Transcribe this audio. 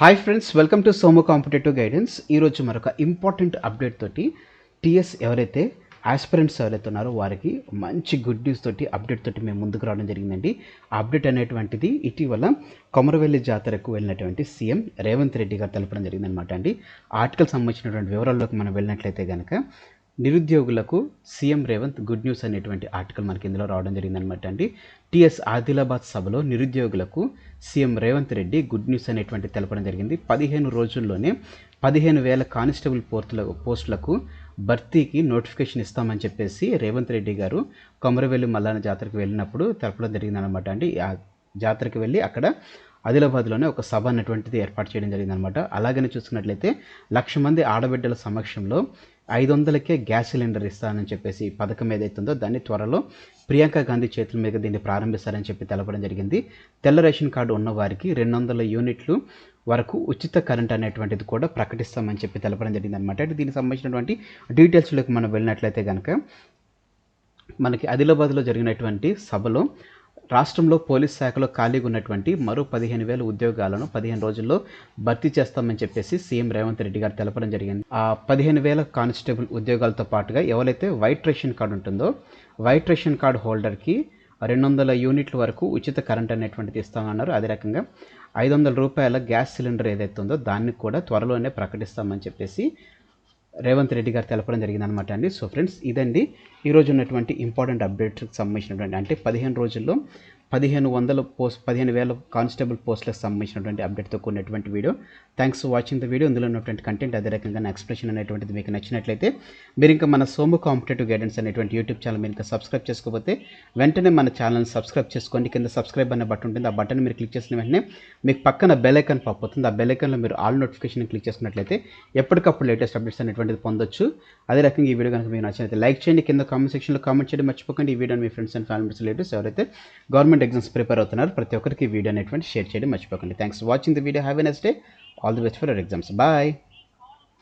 Hi friends, welcome to Somu competitive guidance. ఈరోజు మరొక important update తోటి టీఎస్ ఎవరైతే ఆస్పిరెంట్స్ ఎవరైతే ఉన్నారో వారికి మంచి గుడ్ న్యూస్ తోటి అప్డేట్ తోటి మేము ముందుకు రావడం జరిగిందండి. ఆ అప్డేట్ అనేటువంటిది ఇటీవల కొమరవెల్లి జాతరకు వెళ్ళినటువంటి సీఎం రేవంత్ రెడ్డి గారు తెలపడం జరిగిందనమాట అండి. ఆర్టికల్ సంబంధించినటువంటి వివరాల్లోకి మనం వెళ్ళినట్లయితే కనుక నిరుద్యోగులకు సీఎం రేవంత్ గుడ్ న్యూస్ అనేటువంటి ఆర్టికల్ మనకి ఇందులో రావడం జరిగిందనమాట అండి. టీఎస్ ఆదిలాబాద్ సభలో నిరుద్యోగులకు CM Revanth Reddy good news అనేటువంటి తెలపడం జరిగింది. 15 రోజుల్లోనే 15,000 కానిస్టేబుల్ పోస్టులకు భర్తీకి నోటిఫికేషన్ ఇస్తామని చెప్పేసి రేవంత్ రెడ్డి గారు కొమరవెల్లి మల్లన్న జాతరకు వెళ్ళినప్పుడు తెలపడం జరిగిందనమాట అండి. ఆ జాతరకు వెళ్ళి అక్కడ ఆదిలాబాద్లోనే ఒక సభ అనేటువంటిది ఏర్పాటు చేయడం జరిగిందనమాట. అలాగనే చూసుకున్నట్లయితే 1,00,000 మంది ఆడబిడ్డల సమక్షంలో 500కే గ్యాస్ సిలిండర్ ఇస్తానని చెప్పేసి పథకం ఏదైతుందో దాన్ని త్వరలో ప్రియాంక గాంధీ చేతుల మీద దీన్ని ప్రారంభిస్తారని చెప్పి తెలపడం జరిగింది. తెల్ల రేషన్ కార్డు ఉన్న వారికి 200 యూనిట్లు వరకు ఉచిత కరెంట్ అనేటువంటిది కూడా ప్రకటిస్తామని చెప్పి తెలపడం జరిగింది అనమాట. అంటే దీనికి సంబంధించినటువంటి డీటెయిల్స్లోకి మనం వెళ్ళినట్లయితే కనుక మనకి ఆదిలాబాద్లో జరిగినటువంటి సభలో రాష్ట్రంలో పోలీస్ శాఖలో ఖాళీగా ఉన్నటువంటి మరో 15,000 ఉద్యోగాలను 15 రోజుల్లో భర్తీ చేస్తామని చెప్పేసి సీఎం రేవంత్ రెడ్డి గారు తెలపడం జరిగింది. ఆ 15,000 కానిస్టేబుల్ ఉద్యోగాలతో పాటుగా ఎవరైతే వైట్ రేషన్ కార్డు ఉంటుందో వైట్ రేషన్ కార్డు హోల్డర్కి 200 యూనిట్ల వరకు ఉచిత కరెంట్ అనేటువంటిది ఇస్తామన్నారు. అదే రకంగా 500 రూపాయల గ్యాస్ సిలిండర్ ఏదైతే ఉందో దాన్ని కూడా త్వరలోనే ప్రకటిస్తామని చెప్పేసి రేవంత్ రెడ్డి గారు తెలపడం జరిగింది అనమాట అండి. సో ఫ్రెండ్స్, ఇదండి ఈరోజు ఉన్నటువంటి ఇంపార్టెంట్ అప్డేట్స్కి సంబంధించినటువంటి, అంటే 15 రోజుల్లో 15,000 కానిస్టేబుల్ పోస్టులకు సంబంధించినటువంటి అప్డేట్తో కూడినటువంటి video. Thanks for watching the video. ఇందులో ఉన్నటువంటి కంటెంట్ అదే రకంగా నా ఎక్స్ప్రెషన్ అనేటువంటిది మీకు నచ్చినట్లయితే మీరు ఇంకా మన సోము కాంపిటేటివ్ గైడెన్స్ అనేటువంటి యూట్యూబ్ ఛానల్ మీరు ఇంకా సబ్స్క్రైబ్ చేసుకోకపోతే వెంటనే మన ఛానల్ని సబ్స్క్రైబ్ చేసుకోండి. కింద సబ్స్క్రైబ్ అనే బటన్ ఉంటుంది. ఆ బటన్ మీరు క్లిక్ చేసిన వెంటనే మీకు పక్కన బెల్ ఐకాన్ పాప్ అవుతుంది. ఆ బెల్ ఐకాన్లో మీరు ఆల్ నోటిఫికేషన్ క్లిక్ చేసుకున్నట్లయితే ఎప్పటికప్పుడు లేటెస్ట్ అప్డేట్స్ అనేటువంటిది పొందొచ్చు. అదే రకంగా ఈ వీడియో కనుక మీకు నచ్చినట్లయితే లైక్ చేయండి. కింద కామెంట్ సెక్షన్లో కామెంట్ చేయడం మర్చిపోకండి. ఈ వీడియోని మీ ఫ్రెండ్స్ అండ్ ఫ్యామిలీ రిలేటివ్స్ ఎవరైతే గవర్నమెంట్ ఎగ్జామ్స్ ప్రిపేర్ అవుతున్నారు ప్రతి ఒక్కరికి ఈ వీడియో అనేటువంటి షేర్ చేయడం మర్చిపోకండి. Thanks for watching the video. Have a nice day. All the best for your exams. Bye.